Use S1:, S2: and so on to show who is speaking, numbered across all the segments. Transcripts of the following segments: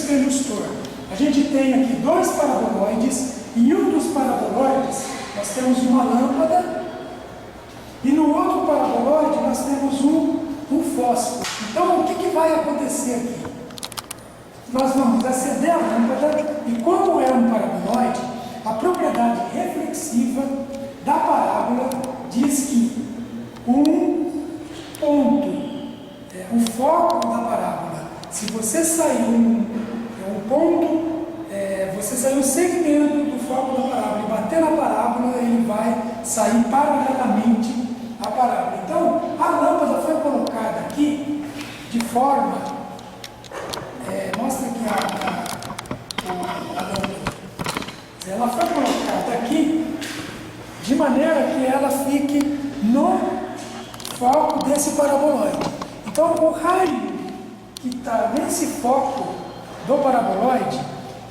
S1: espelhos tortos. A gente tem aqui dois paraboloides, e em um dos paraboloides nós temos uma lâmpada, e no outro paraboloide nós temos um fósforo. Então o que vai acontecer aqui? Nós vamos acender a lâmpada, e como é um paraboloide, a propriedade reflexiva da parábola diz que um ponto, o foco da parábola, se você sair um ponto, você sair um segmento do foco da parábola e bater na parábola, ele vai sair paralelamente à parábola. Então, a lâmpada foi colocada aqui de forma, mostra aqui a lâmpada, ela foi colocada aqui de maneira que ela fique no foco desse paraboloide. Então, o raio que está nesse foco do paraboloide,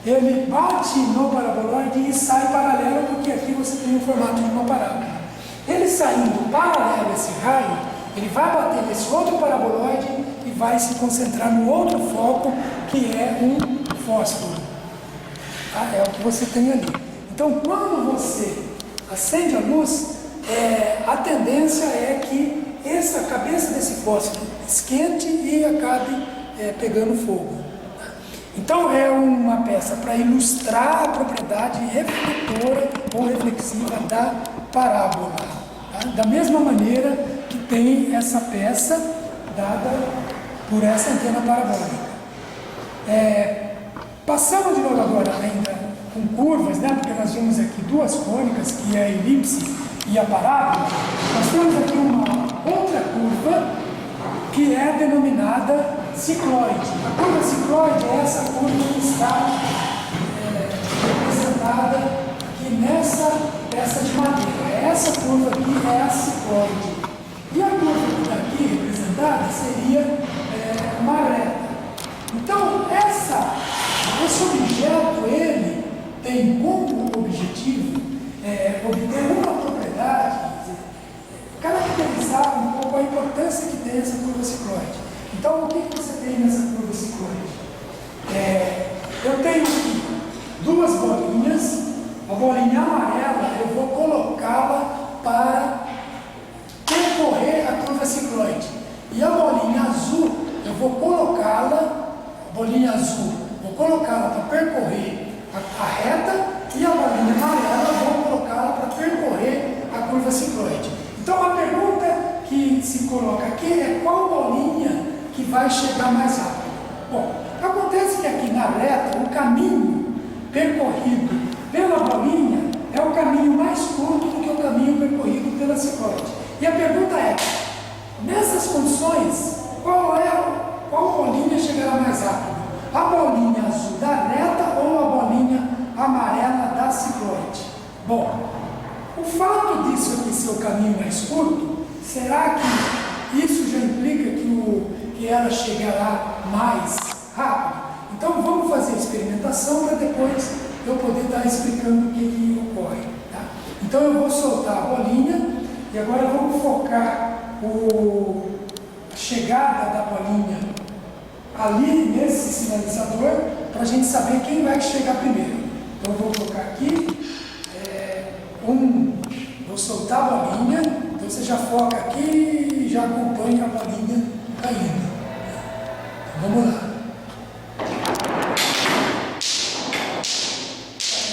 S1: ele bate no paraboloide e sai paralelo, porque aqui você tem o formato de uma parábola. Ele saindo paralelo a esse raio, ele vai bater nesse outro paraboloide e vai se concentrar no outro foco, que é um fósforo. É o que você tem ali. Então, quando você acende a luz, a tendência é que essa cabeça desse fósforo esquente e acabe pegando fogo. Então é uma peça para ilustrar a propriedade refletora ou reflexiva da parábola. Tá? Da mesma maneira que tem essa peça dada por essa antena parabólica. Passando de novo agora ainda com curvas, né? Porque nós vimos aqui duas cônicas, que é a elipse e a parábola. Nós temos aqui uma outra curva que é denominada cicloide. A curva cicloide é essa curva que está representada aqui nessa peça de madeira. Essa curva aqui é a cicloide. E a curva que está aqui representada seria uma reta. Então, esse objeto, ele tem como objetivo obter uma propriedade, caracterizar um pouco a importância que tem essa curva cicloide. Então, o que você tem nessa curva cicloide? Eu tenho aqui duas bolinhas. A bolinha amarela, eu vou colocá-la para percorrer a curva cicloide. E a bolinha azul, eu vou colocá-la, para percorrer a reta, e a bolinha amarela, eu vou colocá-la para percorrer a curva cicloide. Então, a pergunta que se coloca aqui é qual bolinha que vai chegar mais rápido. Bom, acontece que aqui na reta, o caminho percorrido pela bolinha é o caminho mais curto do que o caminho percorrido pela cicloide. E a pergunta é, nessas condições, qual bolinha chegará mais rápido? A bolinha azul da reta ou a bolinha amarela da cicloide? Bom, o fato disso aqui ser o caminho mais curto, será que isso já implica que ela chegará mais rápido? Então vamos fazer a experimentação para depois eu poder estar explicando o que ocorre. Tá? Então eu vou soltar a bolinha e agora vamos focar a chegada da bolinha ali nesse sinalizador para a gente saber quem vai chegar primeiro. Então eu vou colocar aqui, vou soltar a bolinha, então você já foca aqui e já acompanha a bolinha caindo. Então, vamos lá.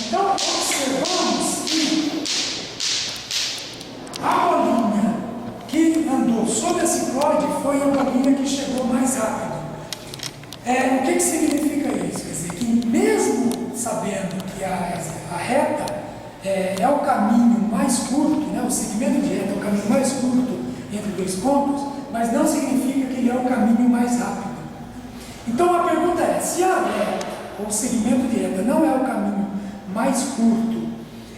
S1: Então observamos que a bolinha que andou sob a cicloide foi a bolinha que chegou mais rápido. O que significa isso? Quer dizer, que mesmo sabendo que a reta é o caminho mais curto, né? O segmento de reta é o caminho mais curto entre dois pontos, mas não significa que ele é o caminho mais rápido. Então a pergunta é, se a reta, ou o segmento de reta, não é o caminho mais curto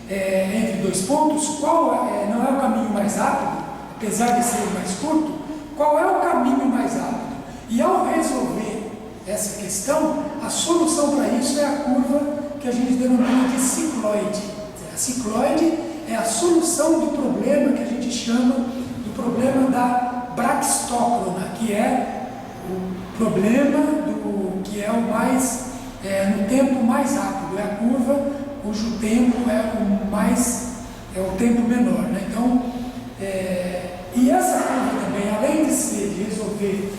S1: entre dois pontos, não é o caminho mais rápido, apesar de ser o mais curto, qual é o caminho mais rápido? E ao resolver essa questão, a solução para isso é a curva que a gente denomina de cicloide. A cicloide é a solução do problema que a gente chama do problema da braquistócrona, que é o problema que é o mais no tempo mais rápido, é a curva cujo tempo é o tempo menor, né? Então, e essa curva também, além de resolver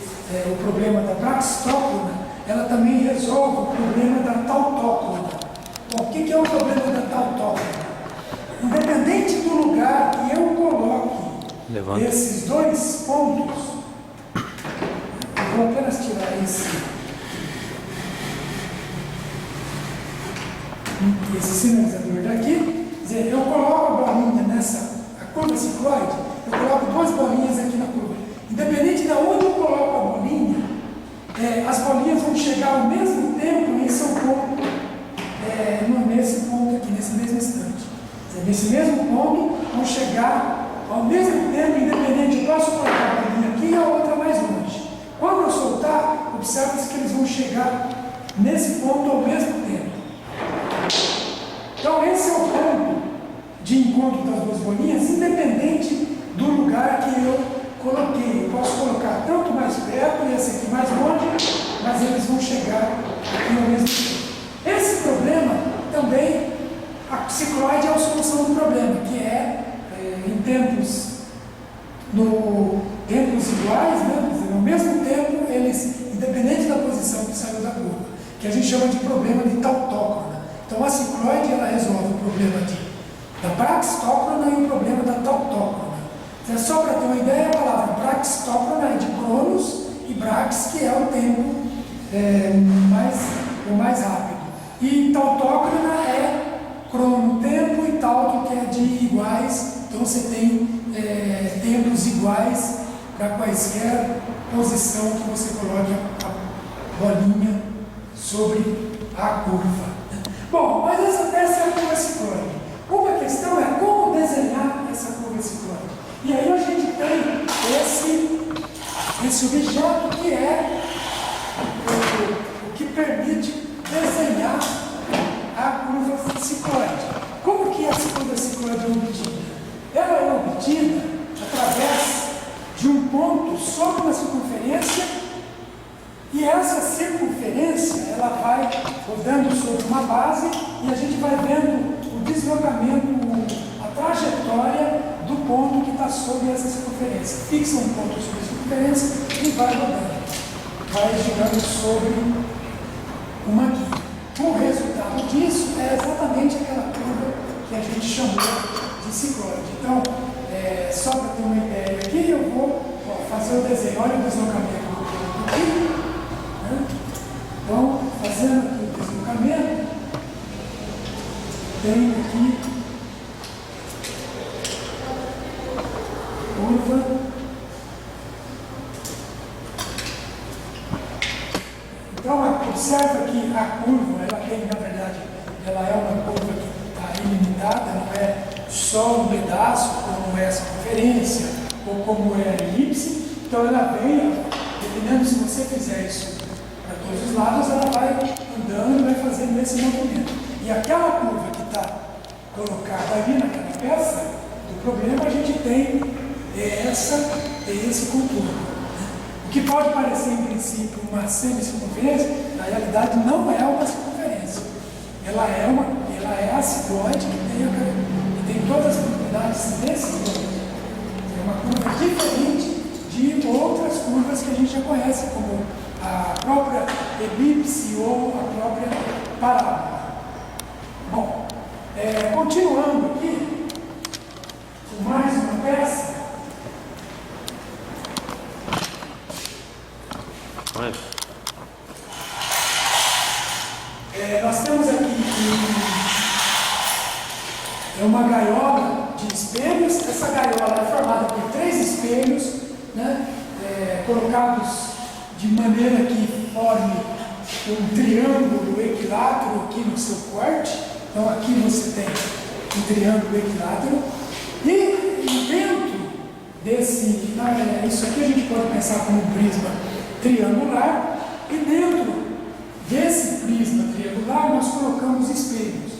S1: o problema da braxtóclona, ela também resolve o problema da tautóclona. Bom, o que é o problema da tautóclona? Independente do lugar que eu coloque esses dois pontos, eu vou apenas tirar esse sinalizador daqui, quer dizer, eu coloco a bolinha a curva cicloide, eu coloco duas bolinhas aqui na curva. Independente de onde eu coloco a bolinha, as bolinhas vão chegar ao mesmo tempo em seu ponto, nesse ponto aqui, nesse mesmo instante. Quer dizer, nesse mesmo ponto, vão chegar ao mesmo tempo, independente, eu posso colocar a bolinha aqui e a outra mais longe. Quando eu soltar, observe-se que eles vão chegar nesse ponto ao mesmo tempo. Então, esse é o ponto de encontro das duas bolinhas, independente do lugar que eu coloquei. Eu posso colocar tanto mais perto e esse aqui mais longe, mas eles vão chegar aqui ao mesmo tempo. Esse problema também, a cicloide é a solução do problema, que em tempos iguais, né? Ao mesmo tempo, eles, independente da posição que saiu da curva, que a gente chama de problema de tautóclona. Então, a cicloide, ela resolve o problema da braxtóclona e o problema da tautóclona. Então, só para ter uma ideia, a palavra braxtóclona é de cronos e brax, que é o tempo mais rápido. E tautóclona é crono, tempo, e tauto, que é de iguais. Então, você tem tempos iguais para quaisquer posição que você coloque a bolinha sobre a curva. Bom, mas essa é a curva cicloide. Uma questão é como desenhar essa curva cicloide. E aí a gente tem esse objeto que é o que permite desenhar a curva cicloide. Como que essa curva cicloide é obtida? Ela é obtida através de um ponto sobre uma circunferência, e essa circunferência ela vai rodando sobre uma base e a gente vai vendo o deslocamento, a trajetória do ponto que está sobre essa circunferência. Fixa um ponto sobre a circunferência e vai rodando, vai girando sobre uma guia. O resultado disso é exatamente aquela curva que a gente chamou de cicloide. Então, só para ter uma ideia aqui, eu vou fazer o desenho. Olha o deslocamento do ponto aqui. Né? Então, fazendo aqui o deslocamento, tenho aqui curva. Então, observa que a curva, ela tem, na verdade, ela é uma curva que está ilimitada, não é só um pedaço, como é a circunferência, ou como é a elipse. Então, ela vem, dependendo se você fizer isso para todos os lados, ela vai andando e vai fazendo esse movimento. E aquela curva que está colocada ali naquela peça do problema, a gente tem esse contorno. O que pode parecer, em princípio, uma semicircunferência, na realidade não é uma circunferência. Ela é a cicloide que tem todas as propriedades desse cicloide. É uma curva diferente de outras curvas que a gente já conhece, como a própria elipse ou a própria parábola. Bom, continuando aqui, com mais uma peça. Nós temos aqui uma gaiola de espelhos. Essa gaiola é formada por 3 espelhos, né, colocados de maneira que forme um triângulo equilátero aqui no seu corte. Então aqui você tem um triângulo equilátero. E dentro desse, isso aqui a gente pode pensar como um prisma triangular, e dentro desse prisma triangular nós colocamos espelhos.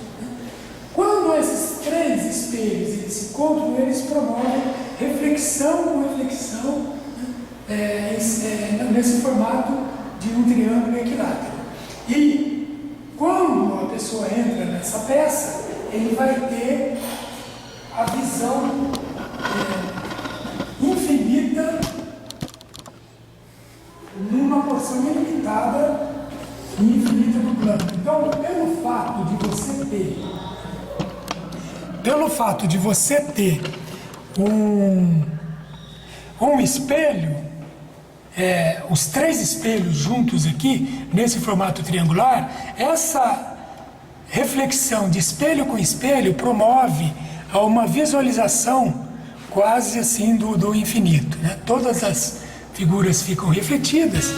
S1: Quando esses 3 espelhos eles se encontram, eles promovem reflexão com reflexão, nesse formato de um triângulo equilátero. E pessoa entra nessa peça, ele vai ter a visão infinita numa porção ilimitada e infinita do plano. Então, pelo fato de você ter um espelho, os três espelhos juntos aqui, nesse formato triangular, essa reflexão de espelho com espelho promove a uma visualização quase assim do infinito, né? Todas as figuras ficam refletidas